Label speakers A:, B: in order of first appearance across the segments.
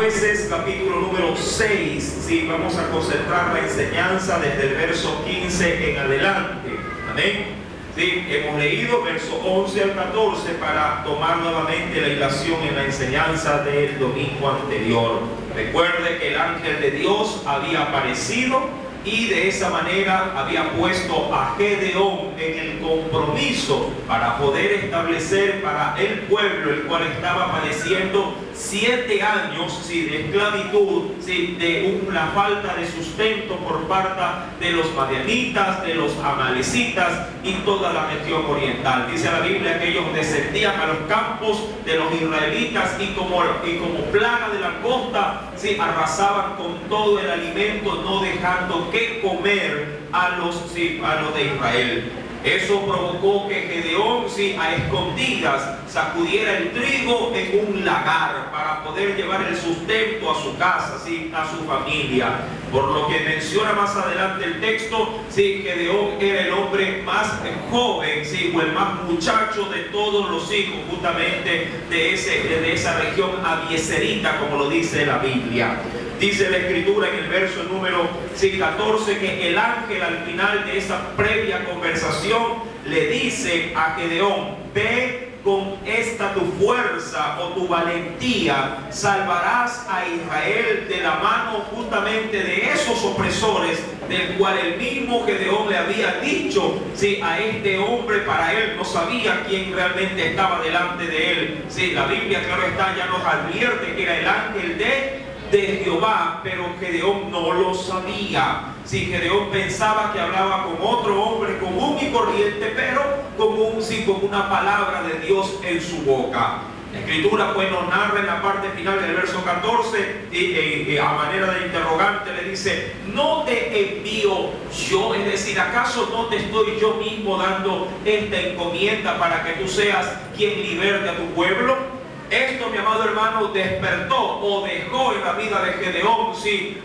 A: Jueces capítulo número 6, sí, vamos a concentrar la enseñanza desde el verso 15 en adelante. Amén. Sí, hemos leído verso 11 al 14 para tomar nuevamente la hilación en la enseñanza del domingo anterior. Recuerde que el ángel de Dios había aparecido y de esa manera había puesto a Gedeón en el compromiso para poder establecer para el pueblo, el cual estaba padeciendo 7 años de esclavitud, de la falta de sustento por parte de los madianitas, de los amalecitas y toda la región oriental. Dice la Biblia que ellos descendían a los campos de los israelitas y como plaga de la costa, arrasaban con todo el alimento, no dejando que comer a los de Israel. Eso provocó que Gedeón, a escondidas, sacudiera el trigo en un lagar para poder llevar el sustento a su casa, a su familia. Por lo que menciona más adelante el texto, Gedeón era el hombre más joven, o el más muchacho de todos los hijos, justamente de esa región abieserita, como lo dice la Biblia. Dice la escritura en el verso número 14 que el ángel al final de esa previa conversación le dice a Gedeón: ve con esta tu fuerza o tu valentía, salvarás a Israel de la mano justamente de esos opresores, del cual el mismo Gedeón le había dicho a este hombre. Para él no sabía quién realmente estaba delante de él. La Biblia, claro está, ya nos advierte que era el ángel de Jehová, pero Gedeón no lo sabía. Gedeón pensaba que hablaba con otro hombre común y corriente, pero con una palabra de Dios en su boca. La escritura pues nos narra en la parte final del verso 14 a manera de interrogante le dice: no te envío yo, es decir, ¿acaso no te estoy yo mismo dando esta encomienda para que tú seas quien liberte a tu pueblo? Esto, mi amado hermano, despertó o dejó en la vida de Gedeón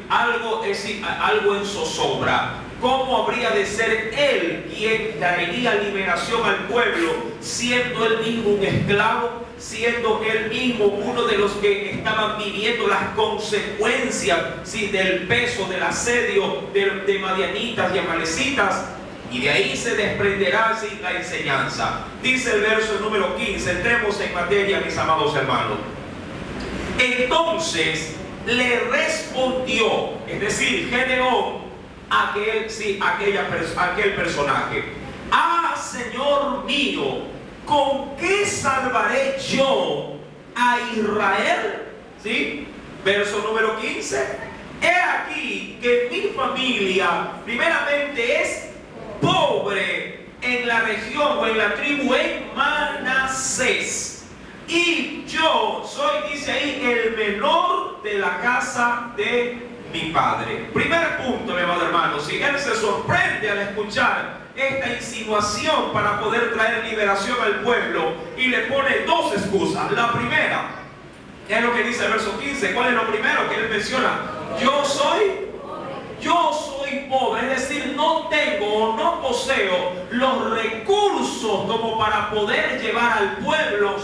A: algo en zozobra. ¿Cómo habría de ser él quien daría liberación al pueblo, siendo él mismo un esclavo, siendo él mismo uno de los que estaban viviendo las consecuencias del peso, del asedio de madianitas y amalecitas? Y de ahí se desprenderá la enseñanza. Dice el verso número 15, entremos en materia, mis amados hermanos. Entonces le respondió, es decir, Gedeón, aquel personaje: ah, Señor mío, ¿con qué salvaré yo a Israel? Verso número 15. He aquí que mi familia primeramente es pobre en la región o en la tribu en Manasés, y yo soy, dice ahí, el menor de la casa de mi padre. Primer punto, mi amado hermano, si él se sorprende al escuchar esta insinuación para poder traer liberación al pueblo y le pone 2 excusas. La primera, ¿qué es lo que dice el verso 15? ¿Cuál es lo primero que él menciona? Yo soy pobre, es decir, no tengo o no poseo los recursos como para poder llevar al pueblo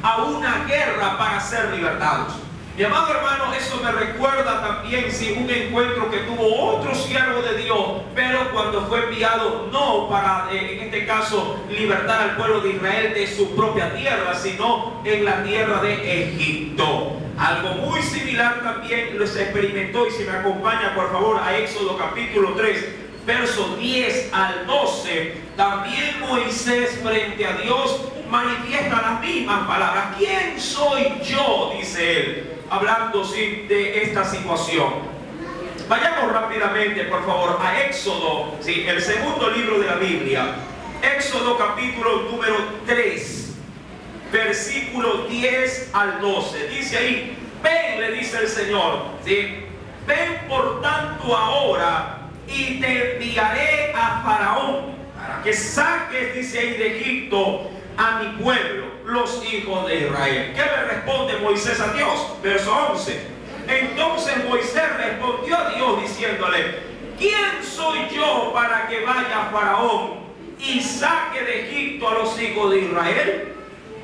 A: a una guerra para ser libertados. Mi amado hermano, eso me recuerda también un encuentro que tuvo otro siervo de Dios, pero cuando fue enviado no para, en este caso, libertar al pueblo de Israel de su propia tierra, sino en la tierra de Egipto. Algo muy similar también lo se experimentó, y si me acompaña por favor a Éxodo capítulo 3, verso 10 al 12, también Moisés frente a Dios manifiesta las mismas palabras. ¿Quién soy yo?, dice él, hablando de esta situación. Vayamos rápidamente por favor a Éxodo, el segundo libro de la Biblia. Éxodo capítulo número 3, versículo 10 al 12. Dice ahí: ven, le dice el Señor, ven por tanto ahora y te enviaré a Faraón para que saques, dice ahí, de Egipto a mi pueblo, los hijos de Israel. ¿Qué le responde Moisés a Dios? Verso 11. Entonces Moisés respondió a Dios diciéndole: ¿quién soy yo para que vaya a Faraón y saque de Egipto a los hijos de Israel?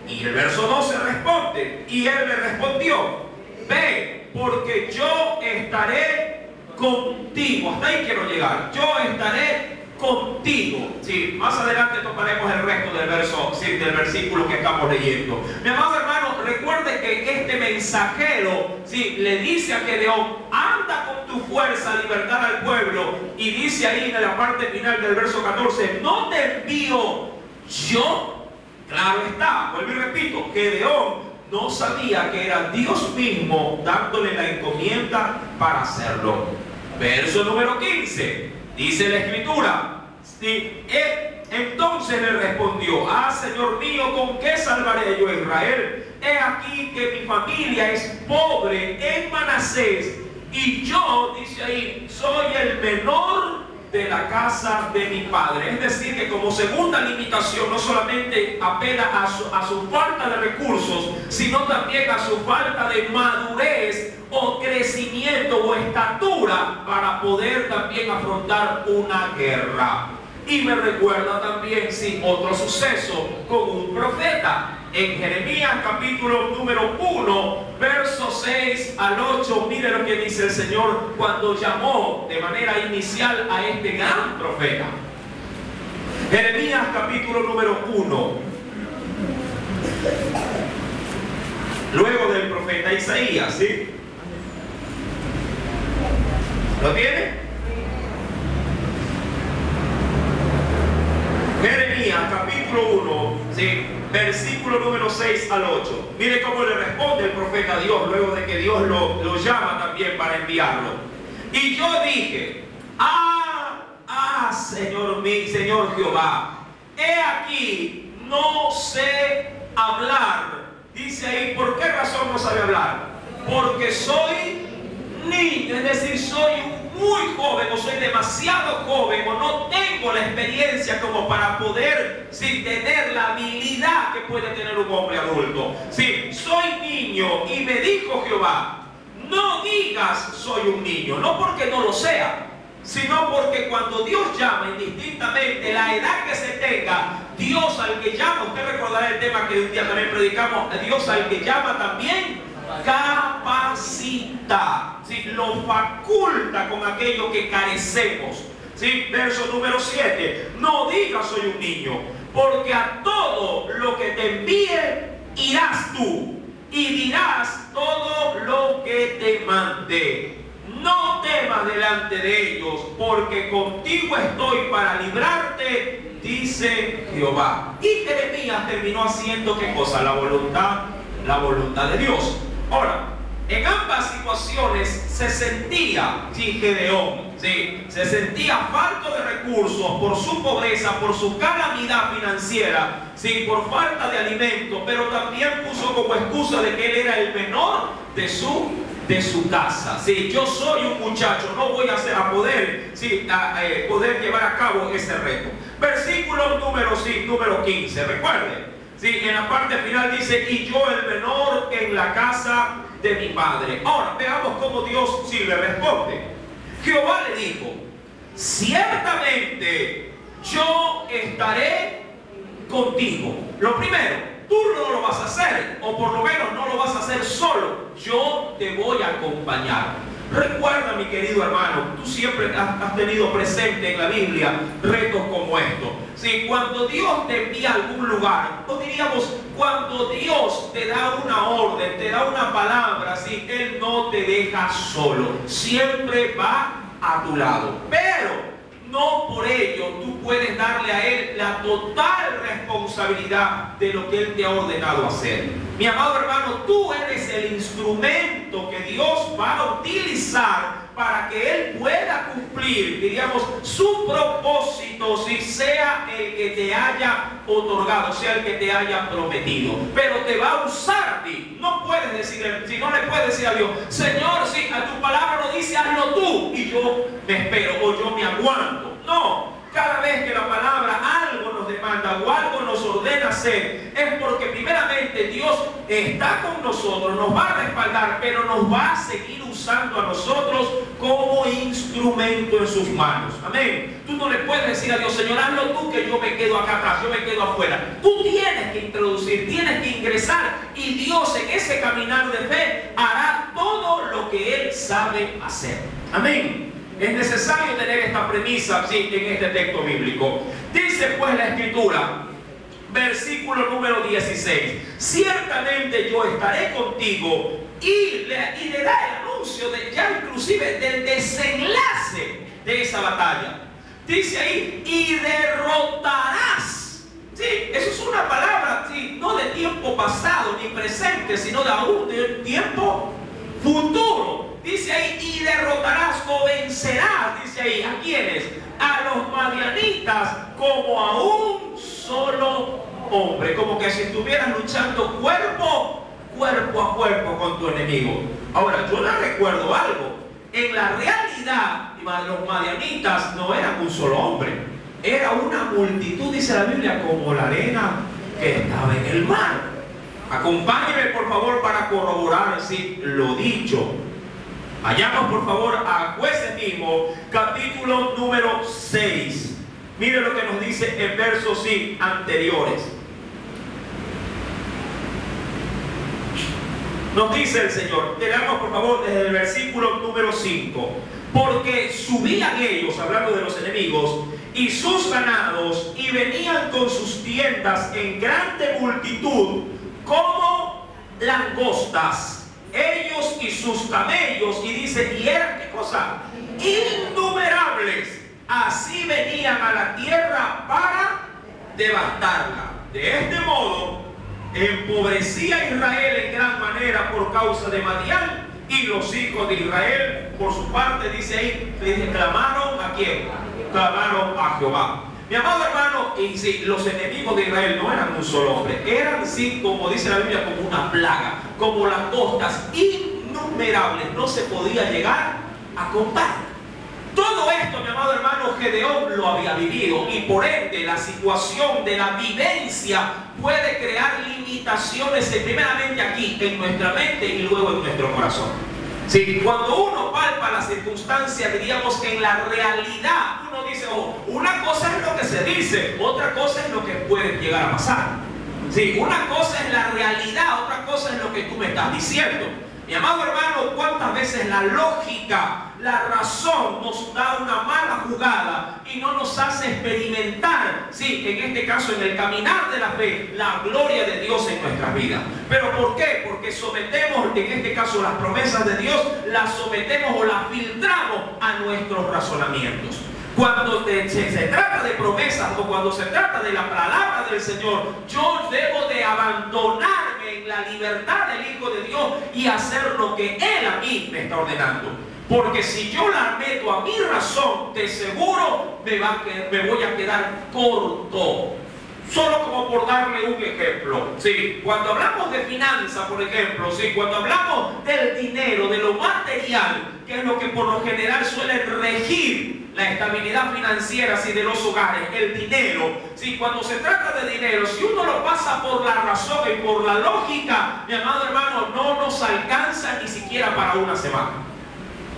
A: Y el verso 12 responde, y él le respondió: ve, porque yo estaré contigo. Hasta ahí quiero llegar. Yo estaré contigo. Sí, más adelante tomaremos el resto del verso, sí, del versículo que estamos leyendo. Mi amado hermano, recuerde que este mensajero, sí, le dice a Gedeón: anda con tu fuerza a libertar al pueblo. Y dice ahí en la parte final del verso 14: no te envío yo. Claro está, vuelvo y repito, Gedeón no sabía que era Dios mismo dándole la encomienda para hacerlo. Verso número 15, dice la escritura: entonces le respondió: Señor mío, ¿con qué salvaré yo a Israel? He aquí que mi familia es pobre en Manasés, y yo, dice ahí, soy el menor de la casa de mi padre. Es decir, que como segunda limitación no solamente apela a su falta de recursos, sino también a su falta de madurez o crecimiento o estatura para poder también afrontar una guerra. Y me recuerda también, sí, otro suceso con un profeta. En Jeremías capítulo número 1, versos 6 al 8, mire lo que dice el Señor cuando llamó de manera inicial a este gran profeta. Jeremías capítulo número 1, luego del profeta Isaías, ¿sí? ¿Lo tiene? Jeremías capítulo 1, ¿sí? Versículo número 6 al 8. Mire cómo le responde el profeta a Dios luego de que Dios lo llama también para enviarlo. Y yo dije: Señor mi Señor Jehová, he aquí, no sé hablar. Dice ahí, ¿por qué razón no sabe hablar? Porque soy niño, es decir, soy muy joven, o soy demasiado joven, o no tengo la experiencia como para poder, sin tener la habilidad que puede tener un hombre adulto. Sí, soy niño. Y me dijo Jehová: no digas soy un niño, no porque no lo sea, sino porque cuando Dios llama, indistintamente la edad que se tenga, Dios al que llama, usted recordará el tema que un día también predicamos, Dios al que llama también capacita, ¿sí? Lo faculta con aquello que carecemos, ¿sí? Verso número 7: no digas soy un niño, porque a todo lo que te envíe irás tú, y dirás todo lo que te mande. No temas delante de ellos, porque contigo estoy para librarte, dice Jehová. Y Jeremías terminó haciendo ¿qué cosa? La voluntad de Dios. Ahora, en ambas situaciones se sentía, sí, Gedeón, sí, se sentía falto de recursos por su pobreza, por su calamidad financiera, sí, por falta de alimento, pero también puso como excusa de que él era el menor de su casa. Sí, yo soy un muchacho, no voy a poder, sí, poder llevar a cabo ese reto. Versículo número 15, recuerden. Sí, en la parte final dice: y yo el menor en la casa de mi padre. Ahora, veamos cómo Dios sí le responde. Jehová le dijo: ciertamente yo estaré contigo. Lo primero, tú no lo vas a hacer, o por lo menos no lo vas a hacer solo. Yo te voy a acompañar. Recuerda, mi querido hermano, tú siempre has tenido presente en la Biblia retos como estos. Sí, cuando Dios te envía a algún lugar, o diríamos, cuando Dios te da una orden, te da una palabra, sí, Él no te deja solo, siempre va a tu lado. Pero no por ello tú puedes darle a Él la total responsabilidad de lo que Él te ha ordenado hacer. Mi amado hermano, tú eres el instrumento que Dios va a utilizar para que Él pueda cumplir, diríamos, su propósito, si sea el que te haya otorgado, sea el que te haya prometido. Pero te va a usar a ti. No puedes decir, si no le puedes decir a Dios: Señor, si a tu palabra lo dice, hazlo tú, y yo me espero, o yo me aguanto. No, cada vez que la palabra algo nos demanda o algo nos ordena hacer, es porque primeramente Dios está con nosotros, nos va a respaldar, pero nos va a seguir usando a nosotros como instrumento en sus manos. Amén. Tú no le puedes decir a Dios: Señor, hazlo tú, que yo me quedo acá atrás, yo me quedo afuera. Tú tienes que introducir, tienes que ingresar, y Dios en ese caminar de fe hará todo lo que sabe hacer. Amén. Es necesario tener esta premisa, sí, en este texto bíblico. Dice pues la Escritura, versículo número 16: ciertamente yo estaré contigo, y le da el anuncio de, ya inclusive del desenlace de esa batalla. Dice ahí, y derrotarás. Sí, eso es una palabra, sí, no de tiempo pasado ni presente, sino de aún de tiempo futuro. Dice ahí, y derrotarás o vencerás, dice ahí, ¿a quiénes? A los madianitas como a un solo hombre, como que si estuvieras luchando cuerpo a cuerpo con tu enemigo. Ahora, yo les recuerdo algo. En la realidad, los madianitas no eran un solo hombre, era una multitud, dice la Biblia, como la arena que estaba en el mar. Acompáñenme por favor para corroborar así lo dicho. Vayamos por favor a Jueces mismo, capítulo número 6. Mire lo que nos dice en versos sí, anteriores. Nos dice el Señor, leamos por favor desde el versículo número 5. Porque subían ellos, hablando de los enemigos, y sus ganados, y venían con sus tiendas en grande multitud, como langostas, ellos y sus camellos, y dice, y eran, ¿qué cosa? Innumerables. Así venían a la tierra para devastarla. De este modo, empobrecía Israel en gran manera por causa de Madián, y los hijos de Israel, por su parte, dice ahí, clamaron ¿a quién? Clamaron a Jehová. Mi amado hermano, y si los enemigos de Israel no eran un solo hombre, eran sí, como dice la Biblia, como una plaga, como langostas innumerables, no se podía llegar a contar. Todo esto, mi amado hermano, Gedeón lo había vivido, y por ende la situación de la vivencia puede crear limitaciones primeramente aquí en nuestra mente y luego en nuestro corazón. Sí, cuando uno palpa la circunstancia, diríamos que en la realidad uno dice, oh, una cosa es lo que se dice, otra cosa es lo que puede llegar a pasar. Sí, una cosa es la realidad, otra cosa es lo que tú me estás diciendo. Mi amado hermano, ¿cuántas veces la lógica, la razón nos da una mala jugada y no nos hace experimentar, sí, en este caso en el caminar de la fe, la gloria de Dios en nuestras vidas? ¿Pero por qué? Porque sometemos, en este caso las promesas de Dios, las sometemos o las filtramos a nuestros razonamientos. Cuando se trata de promesas o cuando se trata de la palabra del Señor, yo debo de abandonarme en la libertad del Hijo de Dios y hacer lo que Él a mí me está ordenando. Porque si yo la meto a mi razón, de seguro me voy a quedar corto. Solo como por darle un ejemplo, ¿sí? Cuando hablamos de finanzas, por ejemplo, ¿sí? Cuando hablamos del dinero, de lo material, que es lo que por lo general suele regir la estabilidad financiera, ¿sí? De los hogares, el dinero, ¿sí? Cuando se trata de dinero, si uno lo pasa por la razón y por la lógica, mi amado hermano, no nos alcanza ni siquiera para una semana.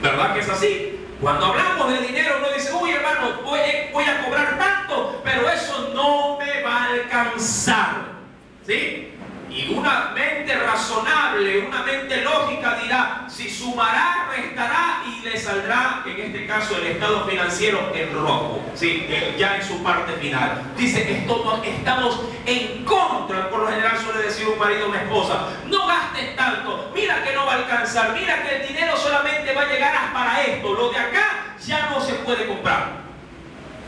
A: ¿Verdad que es así? Cuando hablamos de dinero, uno dice, uy hermano, voy a cobrar tanto, pero eso no me va a alcanzar. ¿Sí? Y una mente razonable, una mente lógica dirá, si sumará, restará y le saldrá, en este caso, el estado financiero en rojo. ¿Sí? Ya en su parte final. Dice, estamos en contra, por lo general suele decir un marido o una esposa, no gastes tanto, mira que no va a alcanzar, mira que el dinero solamente va a llegar para esto, lo de acá ya no se puede comprar.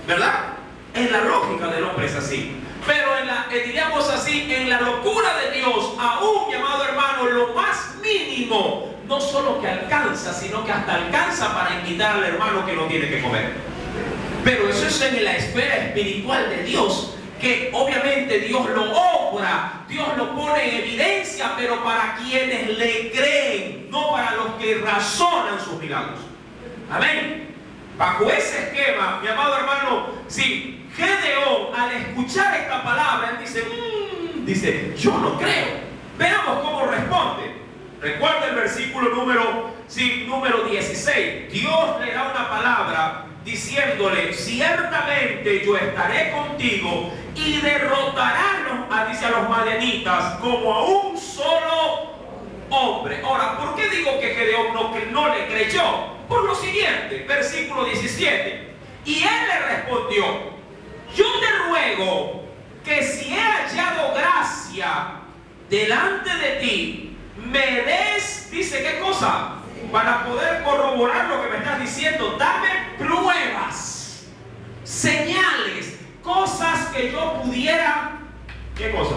A: ¿Verdad? En la lógica del hombre es así. Pero diríamos así, en la locura de Dios, aún, mi amado hermano, lo más mínimo, no solo que alcanza, sino que hasta alcanza para invitar al hermano que no tiene que comer. Pero eso es en la esfera espiritual de Dios, que obviamente Dios lo obra, Dios lo pone en evidencia, pero para quienes le creen, no para los que razonan sus milagros. Amén. Bajo ese esquema, mi amado hermano, sí, Gedeón, al escuchar esta palabra, él dice, yo no creo. Veamos cómo responde. Recuerda el versículo número 16. Dios le da una palabra diciéndole, ciertamente yo estaré contigo y derrotarás a los madianitas como a un solo hombre. Ahora, ¿por qué digo que Gedeón lo que no le creyó. Por lo siguiente, versículo 17. Y él le respondió: yo te ruego que si he hallado gracia delante de ti, me des, dice, ¿qué cosa? Para poder corroborar lo que me estás diciendo, dame pruebas, señales, cosas que yo pudiera, ¿qué cosa?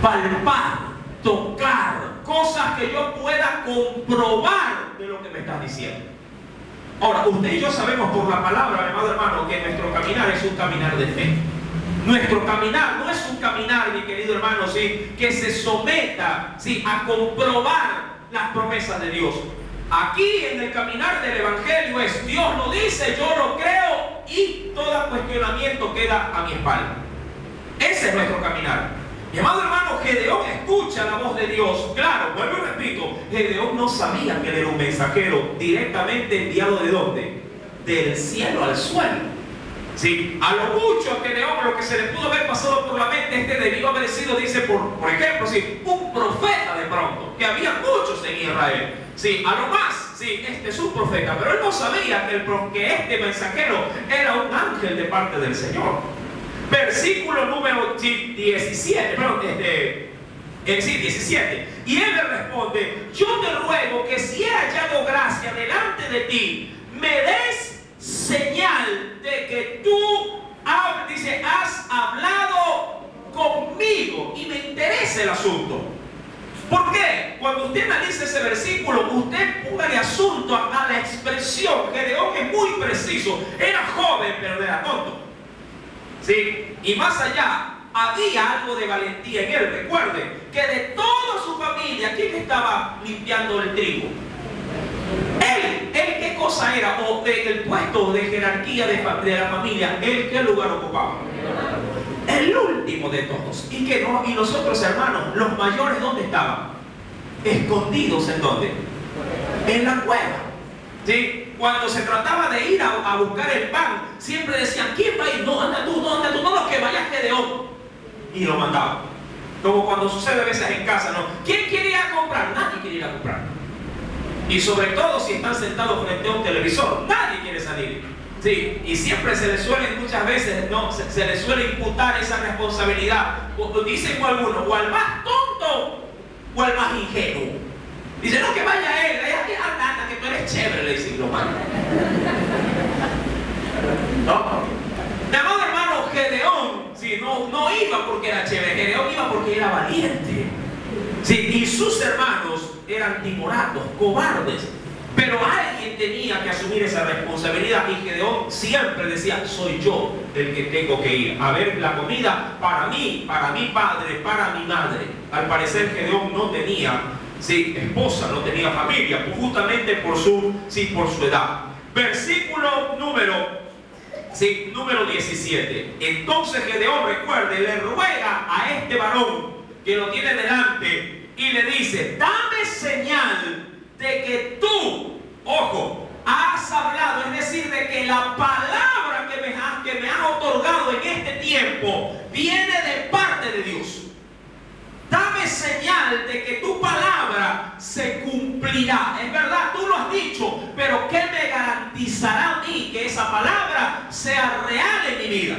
A: Palpar, tocar, cosas que yo pueda comprobar de lo que me estás diciendo. Ahora, usted y yo sabemos por la palabra, amado hermano, que nuestro caminar es un caminar de fe. Nuestro caminar no es un caminar, mi querido hermano, ¿sí?, que se someta, ¿sí?, a comprobar las promesas de Dios. Aquí en el caminar del Evangelio es: Dios lo dice, yo lo creo, y todo cuestionamiento queda a mi espalda. Ese es nuestro caminar. Mi amado hermano, Gedeón escucha la voz de Dios. Claro, vuelvo y repito, Gedeón no sabía que él era un mensajero directamente enviado ¿de dónde? Del cielo al suelo. Sí, a lo mucho a Gedeón lo que se le pudo haber pasado por la mente, debió haber sido, dice, por ejemplo, sí, un profeta de pronto, que había muchos en Israel. Sí, a lo más, sí, este es un profeta, pero él no sabía que este mensajero era un ángel de parte del Señor. Versículo número 17, perdón, 17. Y él le responde: yo te ruego que si he hallado gracia delante de ti, me des señal de que tú, dice, has hablado conmigo y me interesa el asunto. ¿Por qué? Cuando usted analiza ese versículo, usted póngale asunto a la expresión. Gedeón es muy preciso. Era joven, pero era tonto. ¿Sí? Y más allá, había algo de valentía en él. Recuerde que de toda su familia, ¿quién estaba limpiando el trigo? Él ¿qué cosa era? O el puesto de jerarquía de la familia, ¿él qué lugar ocupaba? El último de todos. ¿Y qué no? Y los otros hermanos, los mayores, ¿dónde estaban? Escondidos. ¿En dónde? En la cueva. ¿Sí? Cuando se trataba de ir a buscar el pan, siempre decían: ¿quién va a ir? No, anda tú, no, lo que vaya Gedeón. Y lo mandaban. Como cuando sucede a veces en casa, ¿no? ¿Quién quiere ir a comprar? Nadie quiere ir a comprar. Y sobre todo si están sentados frente a un televisor, nadie quiere salir. Sí, y siempre se les suele, muchas veces, ¿no?, se les suele imputar esa responsabilidad. Dicen algunos, o al más tonto o al más ingenuo. Dice: no, que vaya él, anda, que tú eres chévere, le dicen, lo manda. No. Mi amado hermano, Gedeón, sí, no iba porque era chévere, Gedeón iba porque era valiente. Sí, y sus hermanos eran timoratos, cobardes. Pero alguien tenía que asumir esa responsabilidad, y Gedeón siempre decía: soy yo el que tengo que ir a ver la comida para mí, para mi padre, para mi madre. Al parecer Gedeón no tenía, sí, esposa, no tenía familia, justamente por su edad. Versículo número 17. Entonces Gedeón, recuerde, le ruega a este varón que lo tiene delante y le dice: dame señal de que tú, ojo, has hablado, es decir, de que la palabra que me has otorgado en este tiempo viene de parte de Dios. Dame señal de que tu palabra se cumplirá. Es verdad, tú lo has dicho, pero ¿qué me garantizará a mí que esa palabra sea real en mi vida?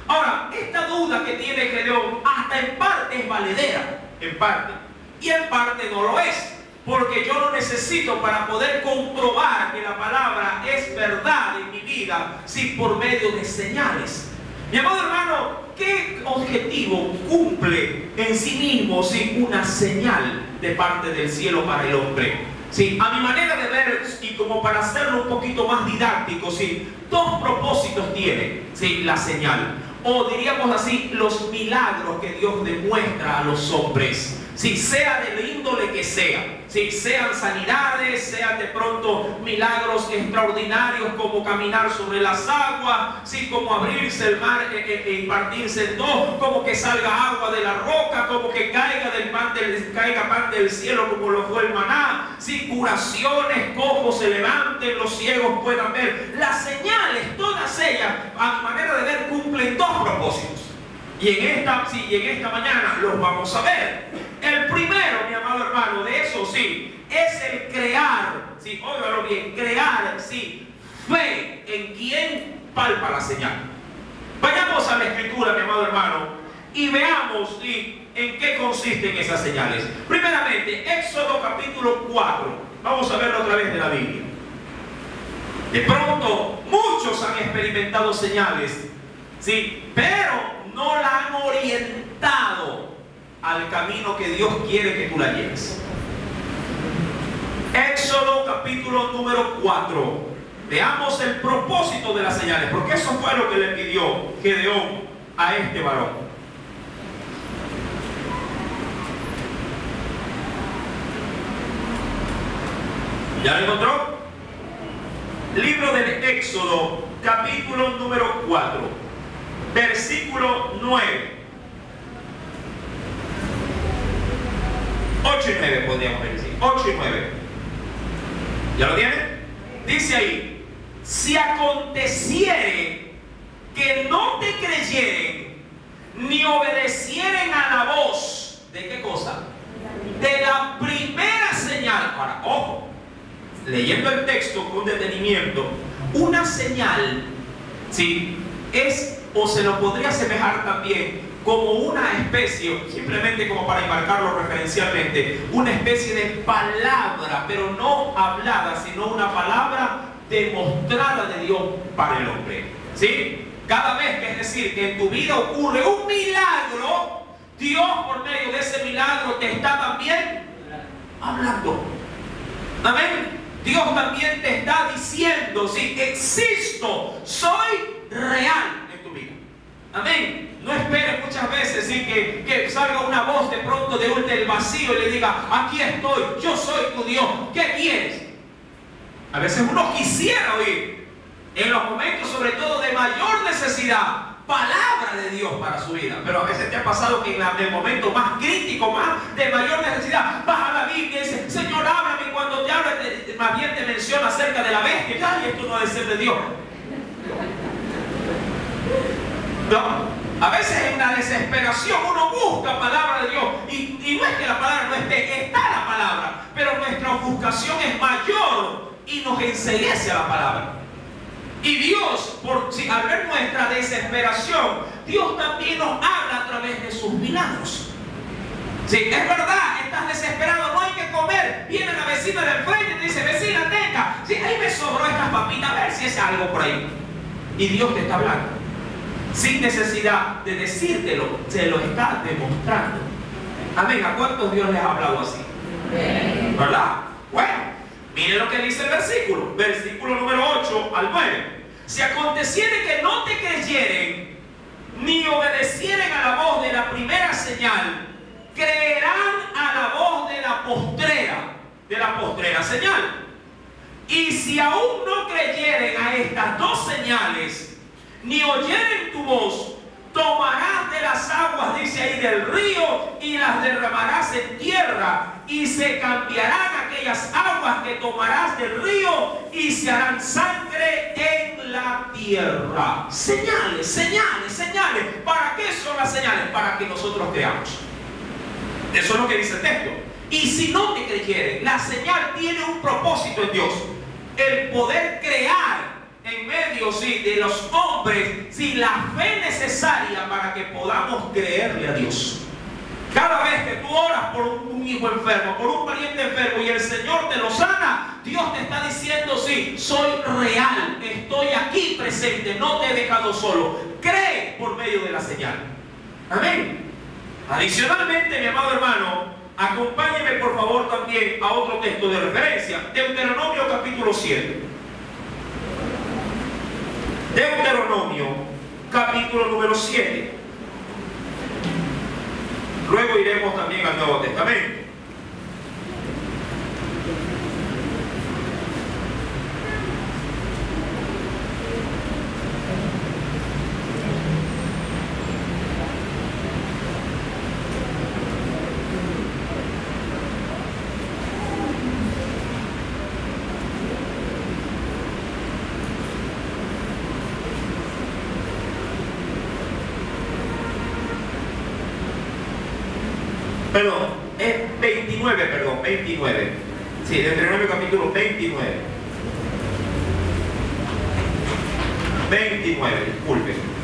A: Ahora, esta duda que tiene Gedeón hasta en parte es valedera, en parte, y en parte no lo es. Porque yo lo necesito para poder comprobar que la palabra es verdad en mi vida, sí, por medio de señales. Mi amado hermano, ¿qué objetivo cumple en sí mismo, sí, una señal de parte del cielo para el hombre? Sí, a mi manera de ver, y como para hacerlo un poquito más didáctico, sí, dos propósitos tiene, sí, la señal. O diríamos así, los milagros que Dios demuestra a los hombres. Si sea del índole que sea, si sean sanidades, sean de pronto milagros extraordinarios como caminar sobre las aguas, si como abrirse el mar y partirse en dos, como que salga agua de la roca, como que caiga pan del cielo como lo fue el maná, si curaciones, cojos se levanten, los ciegos puedan ver. Las señales, todas ellas, a mi manera de ver, cumplen dos propósitos. Y en esta mañana los vamos a ver. El primero, mi amado amado hermano, de eso sí, es el crear, sí, óigalo bien, crear, sí, fe en quien palpa la señal. Vayamos a la escritura, mi amado hermano, y veamos, sí, en qué consisten esas señales. Primeramente, Éxodo capítulo 4. Vamos a verlo a través de la Biblia. De pronto, muchos han experimentado señales, sí, pero no la han orientado al camino que Dios quiere que tú la lleves. Éxodo capítulo número 4. Veamos el propósito de las señales, porque eso fue lo que le pidió Gedeón a este varón. ¿Ya lo encontró? Libro del Éxodo, capítulo número 4, versículo 9. 8 y 9 podríamos decir. 8 y 9. ¿Ya lo tiene? Dice ahí: si aconteciere que no te creyeren, ni obedecieren a la voz, ¿de qué cosa? De la primera señal. Ahora, ojo, leyendo el texto con detenimiento, una señal, ¿sí?, es, o se lo podría asemejar también como una especie, simplemente como para enmarcarlo referencialmente, una especie de palabra, pero no hablada, sino una palabra demostrada de Dios para el hombre, ¿sí? Cada vez que, es decir, que en tu vida ocurre un milagro, Dios por medio de ese milagro te está también hablando. Amén. Dios también te está diciendo: sí, existo, soy real en tu vida. Amén. No esperes muchas veces, sí, que salga una voz de pronto del vacío y le diga: aquí estoy, yo soy tu Dios, ¿qué quieres? A veces uno quisiera oír, en los momentos sobre todo de mayor necesidad, palabra de Dios para su vida. Pero a veces te ha pasado que en el momento más crítico, más de mayor necesidad, vas a la Biblia y dices: Señor, háblame. Y cuando te habla, más bien te menciona acerca de la bestia. Ay, esto no debe ser de Dios. No, a veces en la desesperación uno busca palabra de Dios, y no es que la palabra no esté, está la palabra, pero nuestra ofuscación es mayor y nos enseguece a la palabra. Y Dios, al ver nuestra desesperación, Dios también nos habla a través de sus milagros. Sí, es verdad, estás desesperado, no hay que comer. Viene la vecina del frente y te dice: vecina, tenga, sí, ahí me sobró estas papitas, a ver si es algo por ahí. Y Dios te está hablando, sin necesidad de decírtelo, se lo está demostrando. Amén. ¿A cuántos Dios les ha hablado así? ¿Verdad? Bueno, miren lo que dice el versículo. Versículo número 8 al 9. Si aconteciere que no te creyeren, ni obedecieren a la voz de la primera señal, creerán a la voz de la postrera señal. Y si aún no creyeren a estas dos señales, ni oyeren tu voz, tomarás de las aguas, dice ahí, del río, y las derramarás en tierra, y se cambiarán aquellas aguas que tomarás del río, y se harán sangre en la tierra. Señales, señales, señales. ¿Para qué son las señales? Para que nosotros creamos. Eso es lo que dice el texto. Y si no te creyeren, la señal tiene un propósito en Dios: el poder crear en medio, sí, de los hombres, sí, la fe necesaria para que podamos creerle a Dios. Cada vez que tú oras por un hijo enfermo, por un pariente enfermo, y el Señor te lo sana, Dios te está diciendo: sí, soy real, estoy aquí presente, no te he dejado solo. Cree por medio de la señal. Amén. Adicionalmente, mi amado hermano, acompáñeme por favor también a otro texto de referencia: Deuteronomio capítulo 7. Deuteronomio capítulo número 7. Luego iremos también al Nuevo Testamento. Perdón, es 23. 29, perdón, 29. Sí, Deuteronomio capítulo 29. 29, disculpen.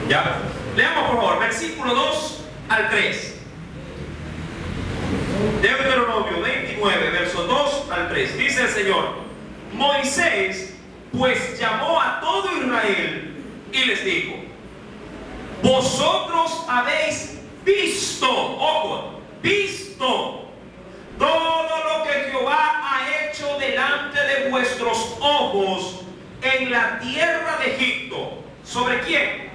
A: ¿Ya? Leamos por favor, versículo 2 al 3. Deuteronomio 29, verso 2 al 3. Dice el Señor: Moisés pues llamó a todo Israel y les dijo: vosotros habéis visto, ojo, visto todo lo que Jehová ha hecho delante de vuestros ojos en la tierra de Egipto. ¿Sobre quién?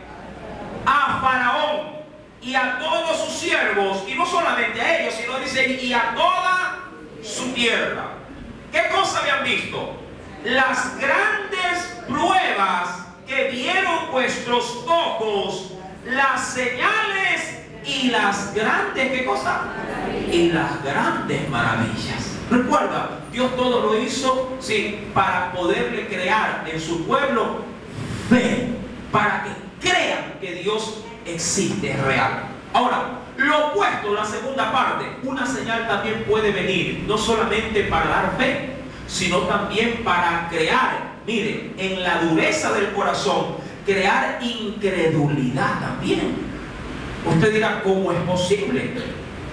A: A Faraón y a todos sus siervos, y no solamente a ellos, sino dice, y a toda su tierra. ¿Qué cosa habían visto? Las grandes pruebas que vieron vuestros ojos, las señales y las grandes, ¿qué cosa? Y las grandes maravillas. Recuerda, Dios todo lo hizo, sí, para poderle crear en su pueblo fe, para que crean que Dios existe, es real. Ahora, lo opuesto, la segunda parte, una señal también puede venir, no solamente para dar fe, sino también para crear, miren, en la dureza del corazón, crear incredulidad también. Usted dirá, ¿cómo es posible?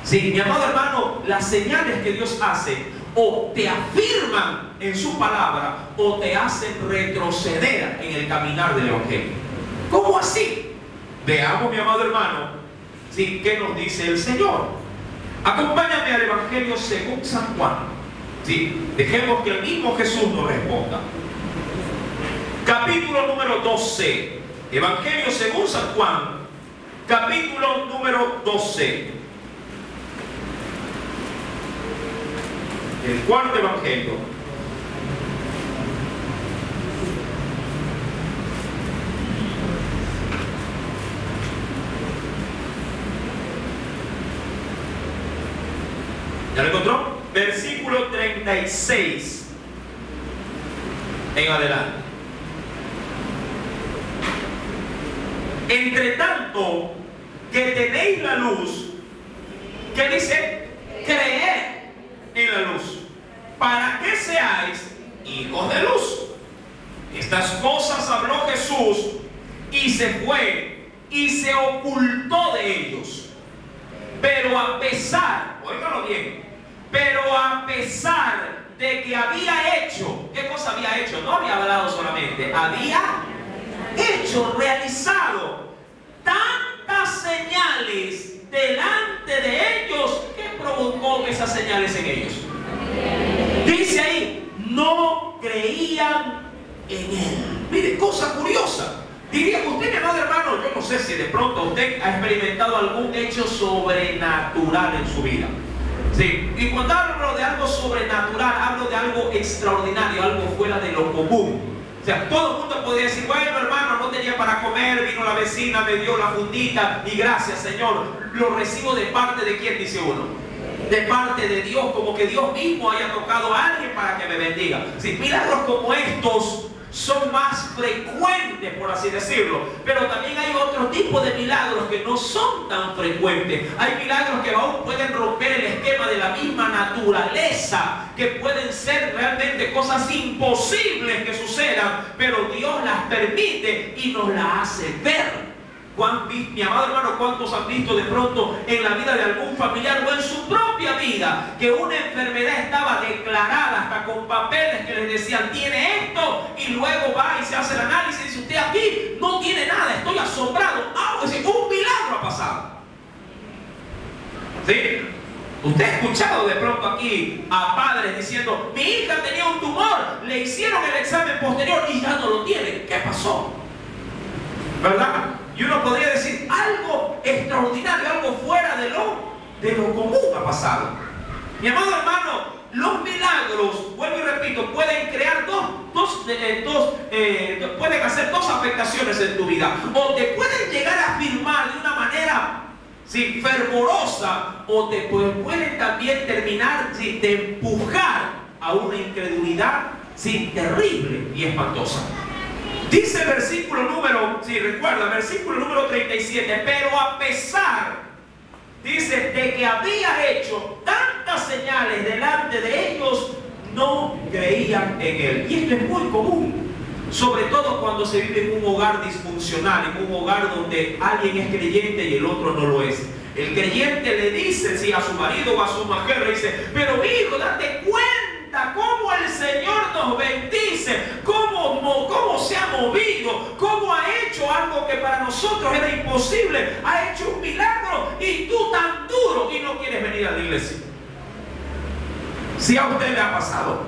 A: Sí, mi amado hermano, las señales que Dios hace o te afirman en su palabra o te hacen retroceder en el caminar del Evangelio. ¿Cómo así? Veamos, mi amado hermano, ¿sí?, qué nos dice el Señor. Acompáñame al Evangelio según San Juan. ¿Sí? Dejemos que el mismo Jesús nos responda. Capítulo número 12. Evangelio según San Juan. Capítulo número 12. El cuarto Evangelio. ¿Ya lo encontró? Versículo 36 en adelante. Entre tanto que tenéis la luz, ¿qué dice? Creed en la luz, para que seáis hijos de luz. Estas cosas habló Jesús y se fue y se ocultó de ellos. Pero a pesar, óigalo bien, pero a pesar de que había hecho, ¿qué cosa había hecho? No había hablado solamente, había hecho, realizado tantas señales delante de ellos. ¿Qué provocó esas señales en ellos? Dice ahí, no creían en él. Mire, cosa curiosa. Diría usted, mi amado hermano, yo no sé si de pronto usted ha experimentado algún hecho sobrenatural en su vida. Sí, y cuando hablo de algo sobrenatural, hablo de algo extraordinario, algo fuera de lo común. O sea, todo el mundo podría decir, bueno, hermano, no tenía para comer, vino la vecina, me dio la fundita y gracias, Señor, lo recibo de parte de quién, dice uno. De parte de Dios, como que Dios mismo haya tocado a alguien para que me bendiga. Sí, milagros como estos son más frecuentes, por así decirlo, pero también hay otro tipo de milagros que no son tan frecuentes. Hay milagros que aún pueden romper el esquema de la misma naturaleza, que pueden ser realmente cosas imposibles que sucedan, pero Dios las permite y nos las hace ver. Mi amado hermano, ¿cuántos han visto de pronto en la vida de algún familiar o en su propia vida que una enfermedad estaba declarada hasta con papeles que les decían tiene esto, y luego va y se hace el análisis y dice usted aquí no tiene nada, estoy asombrado? Es decir, un milagro ha pasado. ¿Sí? Usted ha escuchado de pronto aquí a padres diciendo mi hija tenía un tumor, le hicieron el examen posterior y ya no lo tiene. ¿Qué pasó? ¿Verdad? Y uno podría decir algo extraordinario, algo fuera de lo común ha pasado. Mi amado hermano, los milagros, vuelvo y repito, pueden crear pueden hacer dos afectaciones en tu vida. O te pueden llegar a afirmar de una manera ¿sí?, fervorosa, o te puede también terminar, ¿sí?, de empujar a una incredulidad, ¿sí?, terrible y espantosa. Dice el versículo número, si recuerda, versículo número 37, pero a pesar, dice, de que había hecho tantas señales delante de ellos, no creían en él. Y esto es muy común, sobre todo cuando se vive en un hogar disfuncional, en un hogar donde alguien es creyente y el otro no lo es. El creyente le dice, sí, a su marido o a su mujer, le dice, pero hijo, date cuenta cómo el Señor nos bendice, cómo se ha movido, cómo ha hecho algo que para nosotros era imposible, ha hecho un milagro, y tú tan duro y no quieres venir a la iglesia. Si a usted le ha pasado,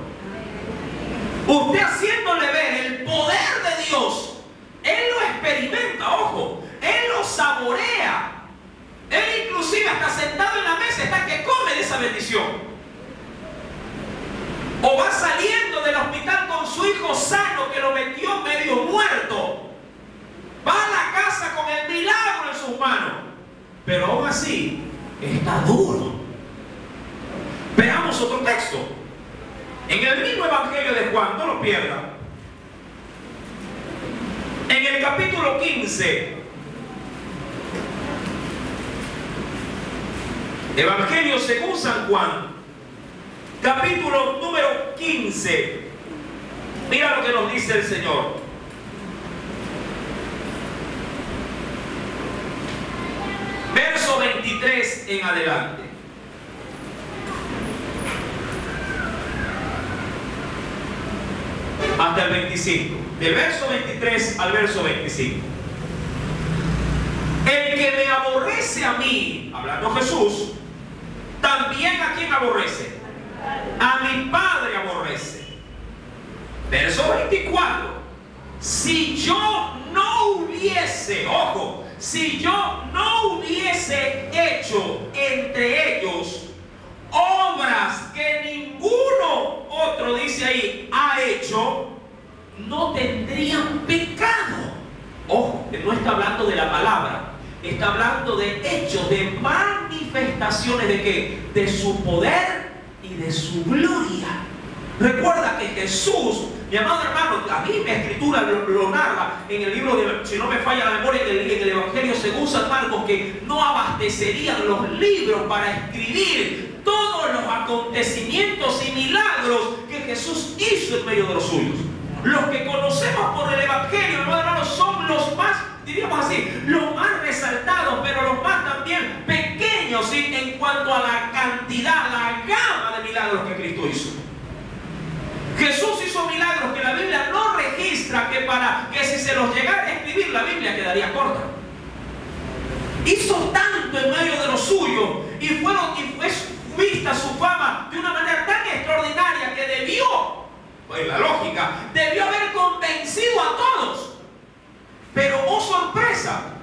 A: usted haciéndole ver el poder de Dios, él lo experimenta, ojo, él lo saborea. Él inclusive hasta sentado en la mesa está que come de esa bendición. O va saliendo del hospital con su hijo sano que lo metió medio muerto. Va a la casa con el milagro en sus manos. Pero aún así está duro. Veamos otro texto. En el mismo Evangelio de Juan, no lo pierdan. En el capítulo 15. Evangelio según San Juan, capítulo número 15. Mira lo que nos dice el Señor. Verso 23 en adelante. Hasta el 25. Del verso 23 al verso 25. El que me aborrece a mí, hablando Jesús, también a quien aborrece, a mi Padre aborrece. Verso 24. Si yo no hubiese, ojo, si yo no hubiese hecho entre ellos obras que ninguno otro, dice ahí, ha hecho, no tendrían pecado. Ojo, que no está hablando de la palabra, está hablando de hechos, de manifestaciones de ¿qué? De su poder y de su gloria. Recuerda que Jesús, mi amado hermano, la misma escritura lo narra en el libro de, si no me falla la memoria, en el Evangelio según San Marcos, que no abastecerían los libros para escribir todos los acontecimientos y milagros que Jesús hizo en medio de los suyos. Los que conocemos por el Evangelio, hermanos, son los más, diríamos así, los más resaltados, pero los más también pequeños, ¿sí?, en cuanto a la cantidad, la gama de milagros que Cristo hizo. Jesús hizo milagros que la Biblia no registra, que si se los llegara a escribir, la Biblia quedaría corta. Hizo tanto en medio de lo suyo y fue vista su fama de una manera tan extraordinaria que debió, pues la lógica, debió haber convencido a todos. Pero, oh sorpresa,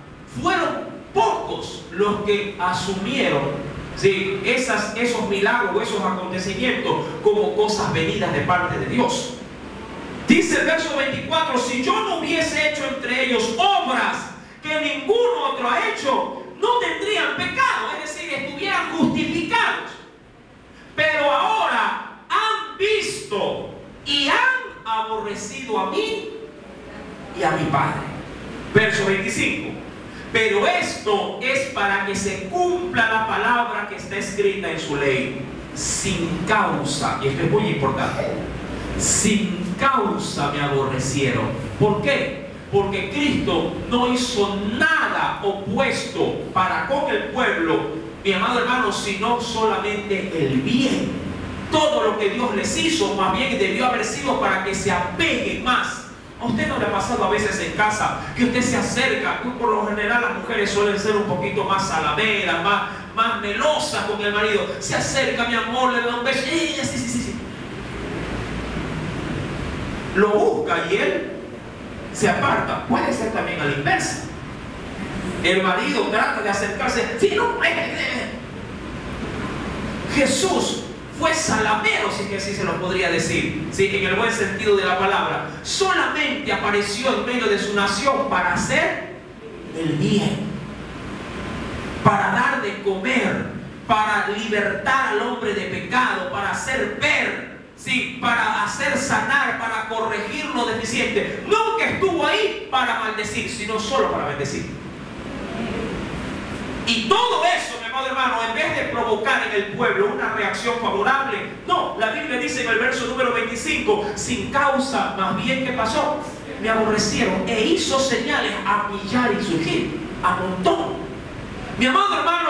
A: fueron pocos los que asumieron, ¿sí?, esos milagros o esos acontecimientos como cosas venidas de parte de Dios. Dice el verso 24, si yo no hubiese hecho entre ellos obras que ninguno otro ha hecho, no tendrían pecado, es decir, estuvieran justificados. Pero ahora han visto y han aborrecido a mí y a mi Padre. Verso 25. Pero esto es para que se cumpla la palabra que está escrita en su ley. Sin causa, y esto es muy importante, sin causa me aborrecieron. ¿Por qué? Porque Cristo no hizo nada opuesto para con el pueblo, mi amado hermano, sino solamente el bien. Todo lo que Dios les hizo, más bien debió haber sido para que se apeguen más. ¿A usted no le ha pasado a veces en casa que usted se acerca? Por lo general las mujeres suelen ser un poquito más salameras, más melosas con el marido. Se acerca, mi amor, le da un beso. Sí. Lo busca y él se aparta. Puede ser también a la inversa. El marido trata de acercarse. Sí, no. Jesús fue salamero, si que así se lo podría decir, ¿sí?, en el buen sentido de la palabra. Solamente apareció en medio de su nación para hacer el bien. para dar de comer, para libertar al hombre de pecado, para hacer ver, sí, para hacer sanar, para corregir lo deficiente. Nunca estuvo ahí para maldecir, sino solo para bendecir. Y todo eso, mi amado hermano, en vez de provocar en el pueblo una reacción favorable, no, la Biblia dice en el verso número 25, sin causa, más bien, ¿qué pasó? Me aborrecieron e hizo señales a millar y surgir, a montón. Mi amado hermano,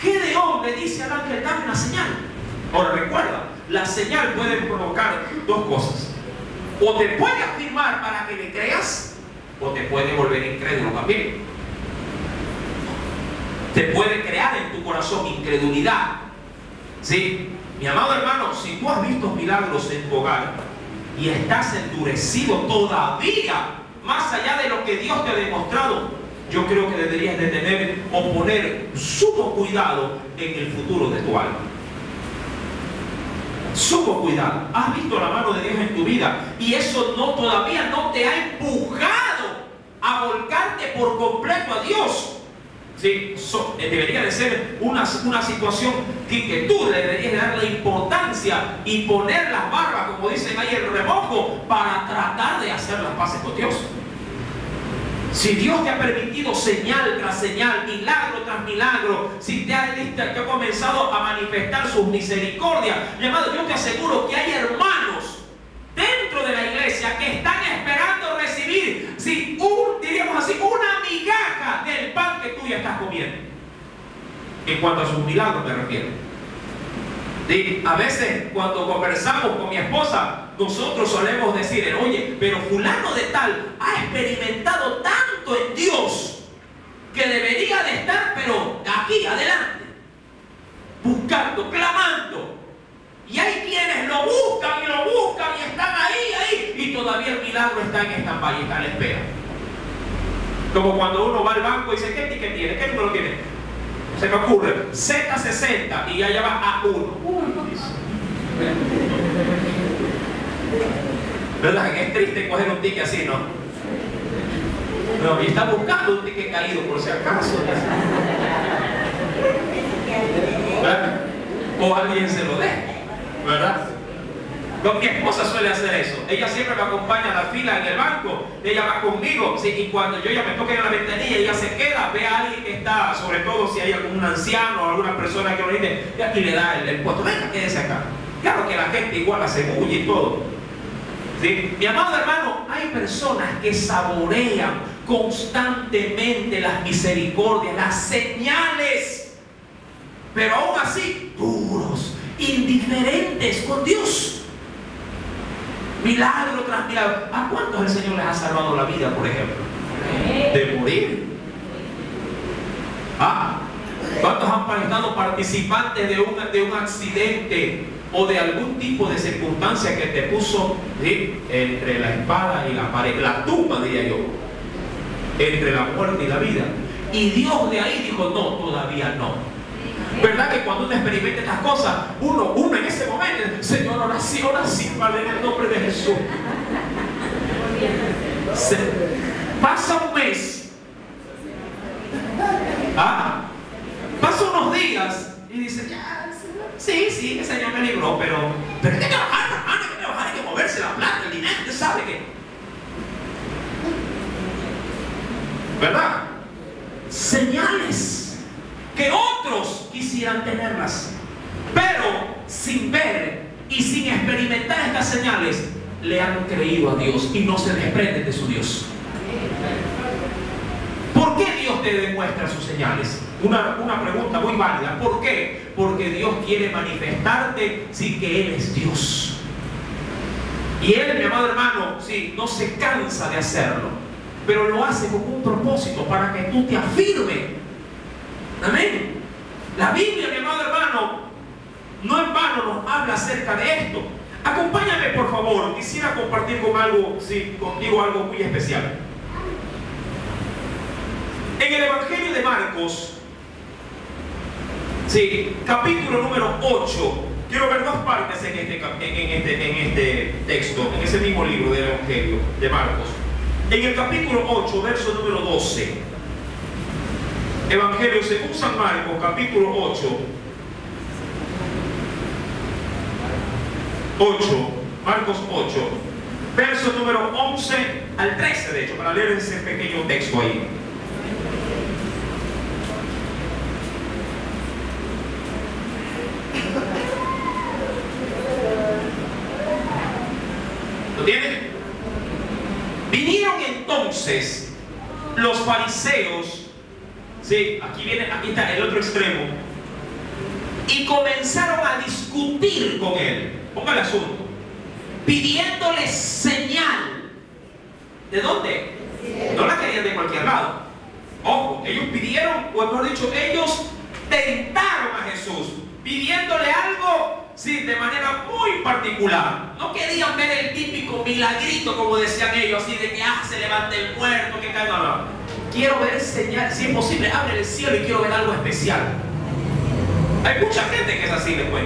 A: Gedeón le dice al ángel, dame una señal. Ahora recuerda, la señal puede provocar dos cosas. O te puede afirmar para que le creas, o te puede volver incrédulo también. Te puede crear en tu corazón incredulidad. ¿Sí? Mi amado hermano, si tú has visto milagros en tu hogar y estás endurecido todavía, más allá de lo que Dios te ha demostrado, yo creo que deberías de tener o poner sumo cuidado en el futuro de tu alma. Sumo cuidado. Has visto la mano de Dios en tu vida y eso todavía no te ha empujado a volcarte por completo a Dios. Sí, debería de ser una situación que tú deberías darle importancia y poner las barbas, como dicen ahí, el remojo, para tratar de hacer las paces con Dios. Si Dios te ha permitido señal tras señal, milagro tras milagro, si te ha comenzado a manifestar sus misericordias, mi amado, yo te aseguro que hay hermanos dentro de la iglesia que están esperando recibir, sí, diríamos así, una migaja del pan que tú ya estás comiendo. En cuanto a sus milagros me refiero. ¿Sí? A veces cuando conversamos con mi esposa, nosotros solemos decir, oye, pero fulano de tal ha experimentado tanto en Dios que debería de estar, pero aquí adelante, buscando, clamando. Y hay quienes lo buscan y están ahí, y todavía el milagro está en stand-by, está a la espera. Como cuando uno va al banco y dice, ¿qué ticket tiene? ¿Qué número tiene? Se me ocurre, Z60 y ya va A1. ¿Verdad? Es triste coger un ticket así, ¿no? No, y está buscando un ticket caído por si acaso. ¿Verdad? O alguien se lo dé, ¿verdad? Con mi esposa suele hacer eso. Ella siempre me acompaña a la fila en el banco. Ella va conmigo, ¿sí? Y cuando yo ya me toque en la ventanilla, ella se queda, ve a alguien que está, sobre todo si hay algún anciano o alguna persona que lo dice, y le da el puesto. Venga, quédese acá. Claro que la gente igual hace bulla y todo. ¿Sí? Mi amado hermano, hay personas que saborean constantemente las misericordias, las señales, pero aún así, duros, indiferentes con Dios. Milagro tras milagro. ¿A cuántos el Señor les ha salvado la vida, por ejemplo? De morir. ¿Cuántos han estado participantes de un accidente o de algún tipo de circunstancia que te puso, ¿sí?, entre la espada y la pared, la tumba, diría yo, entre la muerte y la vida? Y Dios de ahí dijo, no, todavía no. ¿Verdad que cuando uno experimenta estas cosas, uno en ese momento, Señor, ahora sí, Padre, en el nombre de Jesús? Pasa un mes, pasa unos días y dice, ya, sí, el Señor me libró, pero hay que trabajar, hermano, hay que trabajar, hay que moverse la plata, el dinero, usted sabe que, ¿verdad? Señales que otros quisieran tenerlas, pero sin ver y sin experimentar estas señales, le han creído a Dios y no se desprenden de su Dios. ¿Por qué Dios te demuestra sus señales? Una pregunta muy válida. ¿Por qué? Porque Dios quiere manifestarte sin que Él es Dios. Y Él, mi amado hermano, sí, no se cansa de hacerlo, pero lo hace con un propósito, para que tú te afirmes. Amén. La Biblia, mi amado hermano, no en vano nos habla acerca de esto. Acompáñame, por favor. Quisiera compartir contigo algo muy especial. En el Evangelio de Marcos, capítulo número 8, quiero ver dos partes en este texto, en ese mismo libro del Evangelio de Marcos. En el capítulo 8, verso número 12. Evangelio según San Marcos, capítulo 8. Marcos 8, verso número 11 al 13, de hecho, para leer ese pequeño texto ahí. ¿Lo tienen? Vinieron entonces los fariseos, sí, aquí está el otro extremo, y comenzaron a discutir con él. Ponga el asunto. Pidiéndole señal. ¿De dónde? No la querían de cualquier lado. Ojo, ellos pidieron, o mejor dicho, ellos tentaron a Jesús, pidiéndole algo, sí, de manera muy particular. No querían ver el típico milagrito, como decían ellos, así de que se levante el muerto, que caiga. No. Quiero ver señal, si es posible, abre el cielo y quiero ver algo especial. Hay mucha gente que es así después.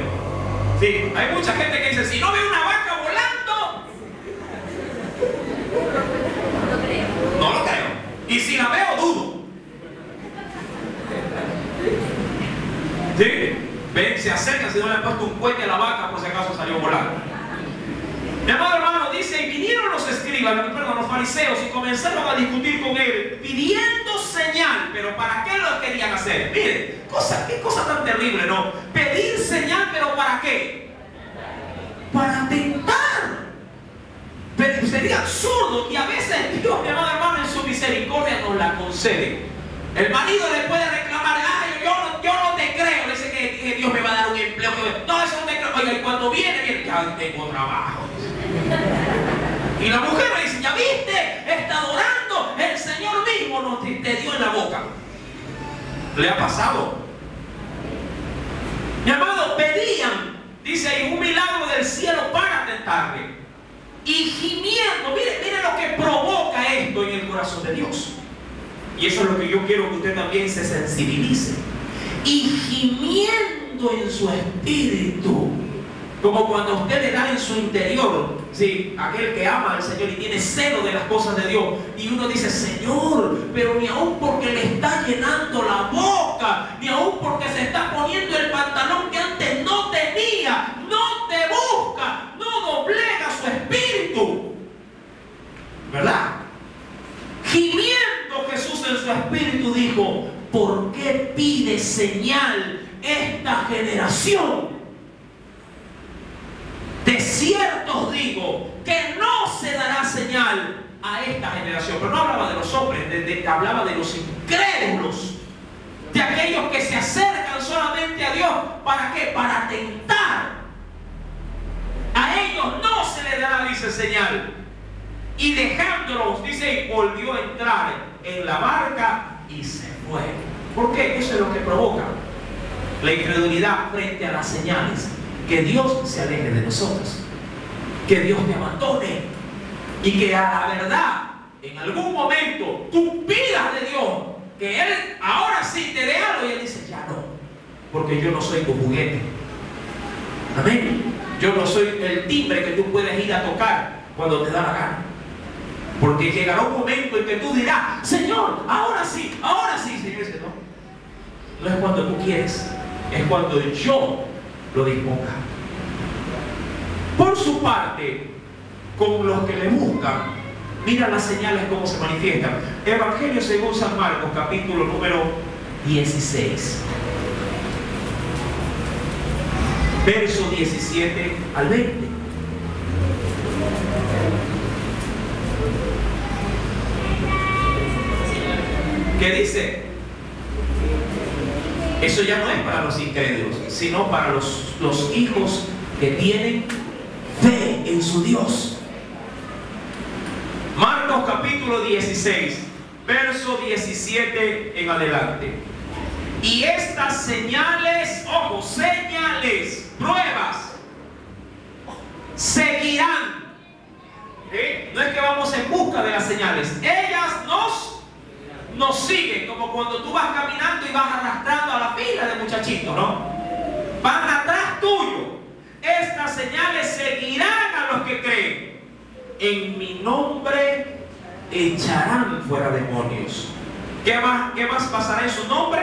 A: Sí, hay mucha gente que dice, si no veo una vaca volando, no lo creo. Y si la veo, dudo. Sí, ven, se acerca, si no le han puesto un cohete a la vaca, por si acaso salió volando. Mi amado hermano dice, y vinieron los escribas, los fariseos, y comenzaron a discutir con él, pidiendo señal. Pero ¿para qué lo querían hacer? Miren, qué cosa tan terrible, ¿no? Pedir señal, pero ¿para qué? Para tentar. Pero sería absurdo, y a veces Dios, mi amado hermano, en su misericordia nos la concede. El marido le puede reclamar, yo no te creo, le dice que Dios me va a dar un empleo. No, eso no te creo. Oiga, y cuando viene, ya tengo trabajo. Y la mujer le dice, ya viste, está adorando, el Señor mismo te dio en la boca. ¿Le ha pasado? Mi amado, pedían, dice ahí, un milagro del cielo para tentarle. Y gimiendo, mire lo que provoca esto en el corazón de Dios. Y eso es lo que yo quiero que usted también se sensibilice. Y gimiendo en su espíritu, como cuando usted le da en su interior, sí, aquel que ama al Señor y tiene celo de las cosas de Dios, y uno dice, Señor, pero ni aún porque le está llenando la boca, ni aún porque se está poniendo el pantalón que antes no tenía, no te busca, no doblega su espíritu, ¿verdad? Gimiendo Jesús en su espíritu dijo, ¿por qué pide señal esta generación? De cierto os digo que no se dará señal a esta generación. Pero no hablaba de los hombres, hablaba de los incrédulos, de aquellos que se acercan solamente a Dios. ¿Para qué? Para tentar. A ellos no se les dará, dice, señal. Y dejándolos, dice, y volvió a entrar en la barca y se fue. ¿Por qué? Eso es lo que provoca la incredulidad frente a las señales. Que Dios se aleje de nosotros, que Dios te abandone, y que a la verdad en algún momento tú pidas de Dios que Él ahora sí te dé algo, y Él dice, ya no, porque yo no soy tu juguete. Amén. Yo no soy el timbre que tú puedes ir a tocar cuando te da la gana, porque llegará un momento en que tú dirás, Señor, ahora sí, Señor. Dice, no es cuando tú quieres, es cuando yo lo disponga. Por su parte, con los que le buscan, mira las señales cómo se manifiestan. Evangelio según San Marcos, capítulo número 16, verso 17 al 20. ¿Qué dice? Eso ya no es para los incrédulos, sino para los hijos que tienen fe en su Dios. Marcos capítulo 16, verso 17 en adelante. Y estas señales, ojo, señales, pruebas, seguirán. No es que vamos en busca de las señales, ellas nos siguen, como cuando tú vas caminando y vas arrastrando a la fila de muchachitos, ¿no? Van atrás tuyo. Estas señales seguirán a los que creen. En mi nombre echarán fuera demonios. ¿Qué más pasará en su nombre?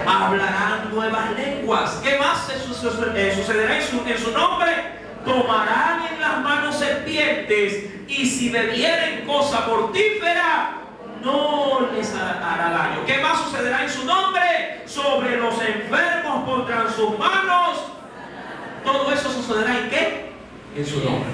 A: Hablarán nuevas lenguas. ¿Qué más sucederá en su nombre? Tomarán en las manos serpientes, y si bebieren cosa mortífera, no les hará daño. ¿Qué más sucederá en su nombre? Sobre los enfermos pondrán sus manos. Todo eso sucederá ¿en qué? En su nombre.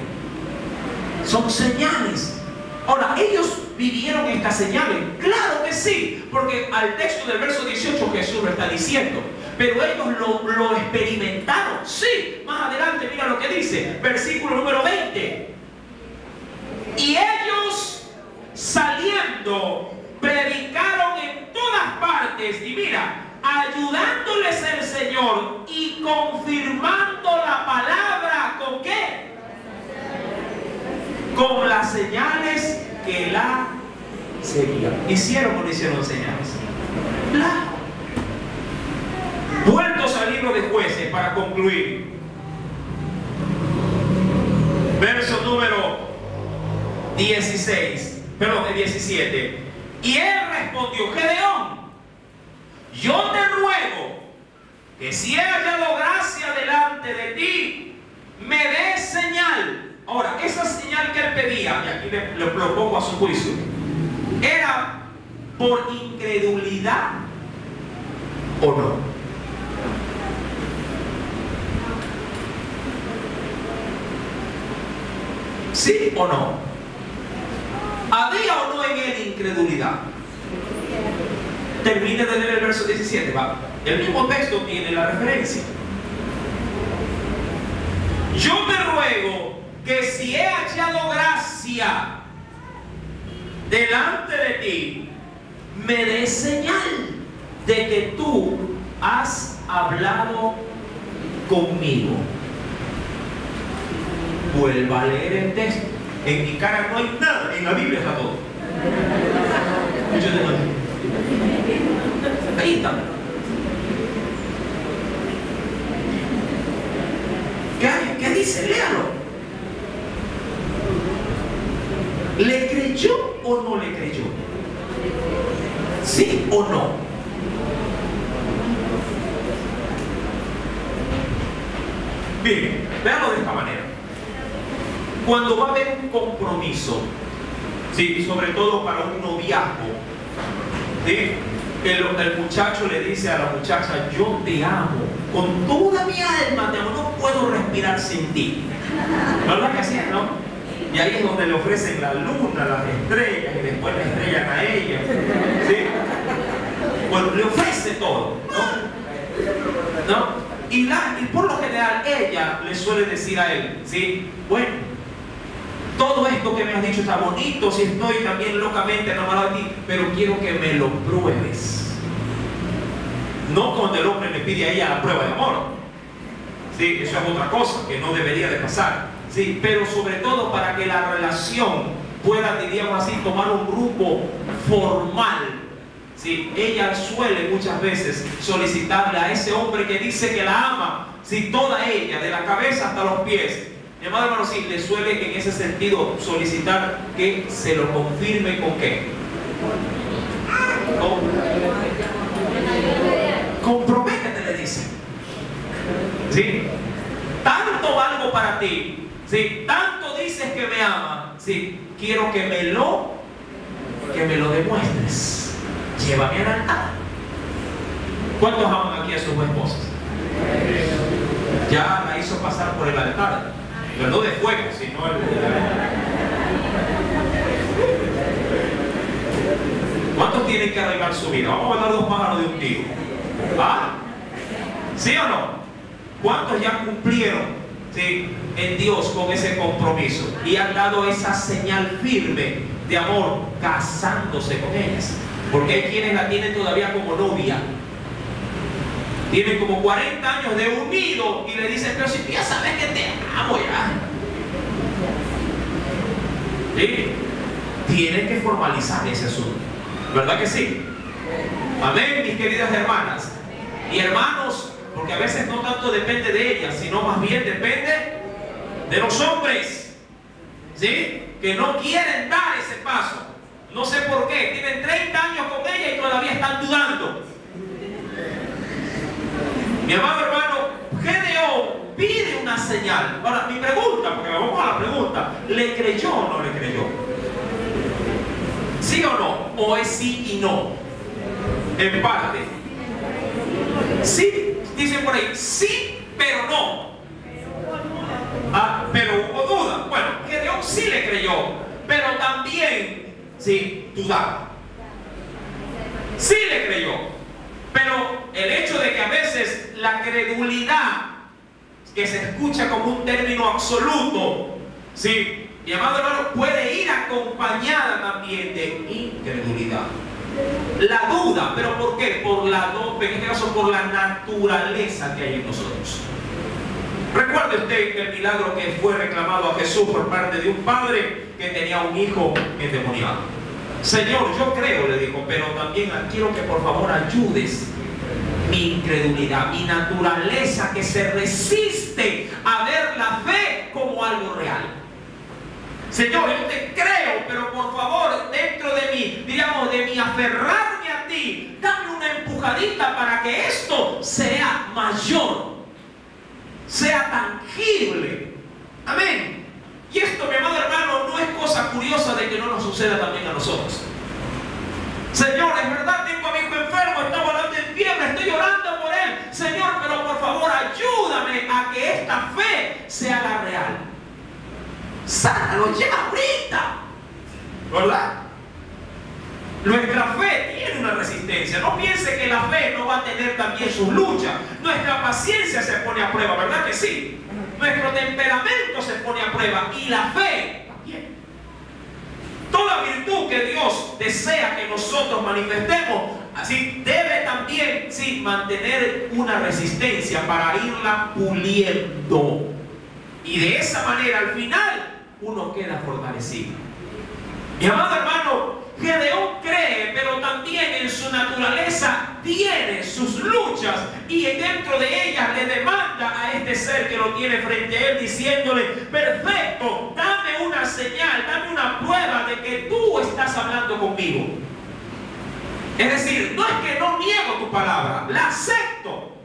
A: Son señales. Ahora, ¿ellos vivieron estas señales? Claro que sí, porque al texto del verso 18 Jesús lo está diciendo. Pero ellos lo experimentaron. Sí, más adelante mira lo que dice, versículo número 20. Y ellos saliendo predicaron en todas partes, y mira, ayudándoles el Señor y confirmando la palabra, ¿con qué? Con las señales que la seguían. ¿Hicieron o no hicieron señales? Claro. Vueltos al libro de Jueces para concluir. Verso número 17. Y él respondió: Gedeón, yo te ruego que si he hallado gracia delante de ti, me des señal. Ahora, esa señal que él pedía, y aquí le propongo a su juicio, ¿era por incredulidad o no? ¿Sí o no? ¿Había o no en él incredulidad? Termine de leer el verso 17, va. El mismo texto tiene la referencia. Yo te ruego que si he hallado gracia delante de ti, me des señal de que tú has hablado conmigo. Vuelva a leer el texto. En mi cara no hay nada, en la Biblia está todo. Ahí está. ¿Qué dice? Léalo. ¿Le creyó o no le creyó? ¿Sí o no? Bien, véanlo de esta manera. Cuando va a haber un compromiso, ¿sí? Y sobre todo para un noviazgo, ¿sí? El muchacho le dice a la muchacha: yo te amo, con toda mi alma te amo, no puedo respirar sin ti. ¿Verdad que así es, no? Y ahí es donde le ofrecen la luna, las estrellas, y después la estrellan a ella, ¿sí? Bueno, le ofrece todo, ¿no? ¿No? Y por lo general ella le suele decir a él, ¿sí? Bueno, todo esto que me has dicho está bonito, si estoy también locamente enamorado de ti, pero quiero que me lo pruebes. No cuando el hombre le pide a ella la prueba de amor. Sí, eso es otra cosa que no debería de pasar. Sí, pero sobre todo para que la relación pueda, diríamos así, tomar un grupo formal. Sí, ella suele muchas veces solicitarle a ese hombre que dice que la ama, sí, toda ella, de la cabeza hasta los pies. Mi amado hermano, sí, le suele en ese sentido solicitar que se lo confirme con qué. Comprométete, le dice. ¿Sí? Tanto valgo para ti. ¿Sí? Tanto dices que me amas. ¿Sí? Quiero que me lo demuestres. Llévame al altar. ¿Cuántos aman aquí a sus esposas? Ya la hizo pasar por el altar. Pero no de fuego, sino ¿Cuántos tienen que arreglar su vida? Vamos a matar dos pájaros de un tiro. ¿Ah? ¿Sí o no? ¿Cuántos ya cumplieron, ¿sí?, en Dios con ese compromiso y han dado esa señal firme de amor casándose con ellas? Porque hay quienes la tienen todavía como novia. Tienen como 40 años de unido y le dicen: pero si tú ya sabes que te amo ya. ¿Sí? Tienen que formalizar ese asunto. ¿Verdad que sí? Amén, mis queridas hermanas y hermanos, porque a veces no tanto depende de ellas, sino más bien depende de los hombres, ¿sí?, que no quieren dar ese paso. No sé por qué. Tienen 30 años con ella y todavía están dudando. Mi amado hermano, Gedeón pide una señal. Ahora, mi pregunta, porque vamos a la pregunta, ¿le creyó o no le creyó? ¿Sí o no? ¿O es sí y no? En parte. Sí, dicen por ahí, sí, pero no. Pero hubo duda. Bueno, Gedeón sí le creyó, pero también, sí, dudaba. Sí le creyó, pero el hecho de que a veces la credulidad, que se escucha como un término absoluto, sí, mi amado hermano, puede ir acompañada también de incredulidad. La duda, ¿pero por qué? En este caso, por la naturaleza que hay en nosotros. Recuerde usted el milagro que fue reclamado a Jesús por parte de un padre que tenía un hijo endemoniado. Señor, yo creo, le dijo, pero también quiero que por favor ayudes mi incredulidad, mi naturaleza que se resiste a ver la fe como algo real. Señor, yo te creo, pero por favor, dentro de mí, digamos, de mi aferrarme a ti, dame una empujadita para que esto sea mayor, sea tangible. Amén. Y esto, mi amado hermano, no es cosa curiosa de que no nos suceda también a nosotros. Señor, es verdad, tengo a mi hijo enfermo, está volando en fiebre, estoy orando por él. Señor, pero por favor, ayúdame a que esta fe sea la real. Sánalo ya ahorita, ¿verdad? Nuestra fe tiene una resistencia. No piense que la fe no va a tener también sus luchas. Nuestra paciencia se pone a prueba, ¿verdad que sí? Nuestro temperamento se pone a prueba y la fe también. Toda virtud que Dios desea que nosotros manifestemos, así debe también, sí, mantener una resistencia para irla puliendo. Y de esa manera, al final, uno queda fortalecido. Mi amado hermano, Gedeón cree, pero también en su naturaleza tiene sus luchas y dentro de ellas le demanda a este ser que lo tiene frente a él diciéndole: perfecto, dame una señal, dame una prueba de que tú estás hablando conmigo. Es decir, no es que no niego tu palabra, la acepto,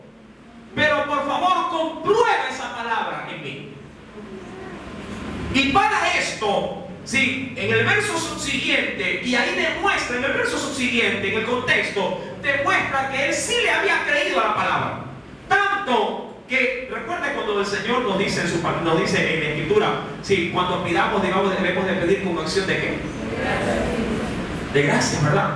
A: pero por favor comprueba esa palabra en mí. Y para esto, sí, en el verso subsiguiente, y ahí demuestra, en el verso subsiguiente, en el contexto, demuestra que él sí le había creído a la palabra. Tanto que, recuerda cuando el Señor nos dice en la Escritura, sí, cuando pidamos, digamos, debemos de pedir con acción de ¿qué? De gracias, ¿verdad?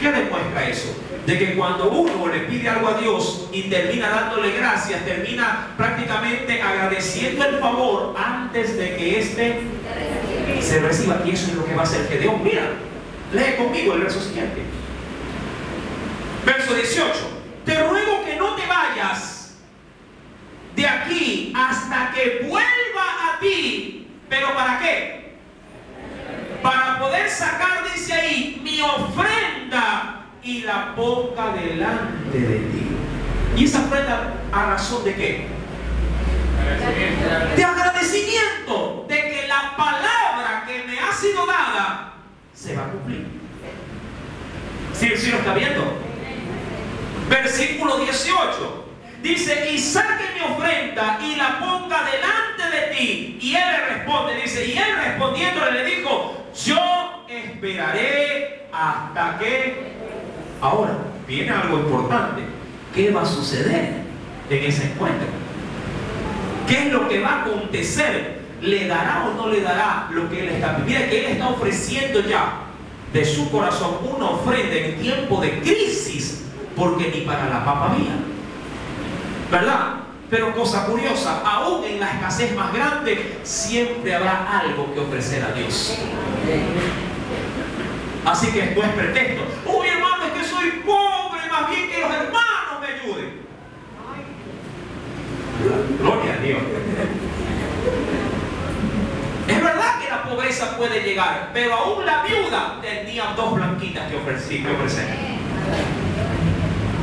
A: ¿Qué demuestra eso? De que cuando uno le pide algo a Dios y termina dándole gracias, termina prácticamente agradeciendo el favor antes de que éste se reciba. Y eso es lo que va a hacer Gedeón. Mira, lee conmigo el verso siguiente. Verso 18. Te ruego que no te vayas de aquí hasta que vuelva a ti. ¿Pero para qué? Para poder sacar, dice ahí, mi ofrenda y la ponga delante de ti. ¿Y esa ofrenda a razón de qué? De agradecimiento, de que la palabra que me ha sido dada se va a cumplir. ¿Sí lo está viendo? Versículo 18 dice: y saque mi ofrenda y la ponga delante de ti. Y él le responde, dice, y él respondiéndole le dijo: yo esperaré hasta que... Ahora, viene algo importante. ¿Qué va a suceder en ese encuentro? ¿Qué es lo que va a acontecer? ¿Le dará o no le dará lo que él está pidiendo? Mira que él está ofreciendo ya de su corazón una ofrenda en tiempo de crisis, porque ni para la papa había, ¿verdad? Pero cosa curiosa, aún en la escasez más grande, siempre habrá algo que ofrecer a Dios. Así que esto es pretexto. Uy, hermano, es que soy pobre, más bien que los hermanos me ayuden. Gloria a Dios. Es verdad que la pobreza puede llegar, pero aún la viuda tenía 2 blanquitas que ofrecer,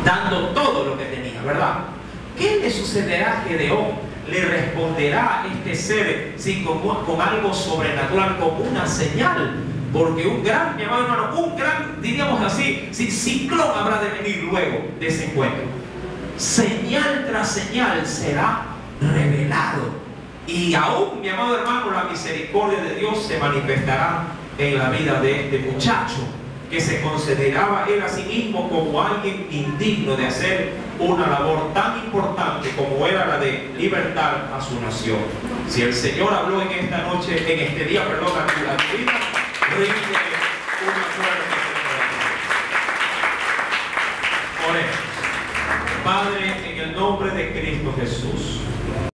A: dando todo lo que tenía, ¿verdad? ¿Qué le sucederá a Gedeón? Le responderá este ser, sí, con algo sobrenatural, como una señal. Porque un gran, mi amado hermano, un gran, diríamos así, ciclón habrá de venir luego de ese encuentro. Señal tras señal será revelado. Y aún, mi amado hermano, la misericordia de Dios se manifestará en la vida de este muchacho, que se consideraba él a sí mismo como alguien indigno de hacer una labor tan importante como era la de libertar a su nación. Si el Señor habló en esta noche, en este día, perdón, a tu vida, ríndele una fuerte oración. Oremos. Padre, en el nombre de Cristo Jesús,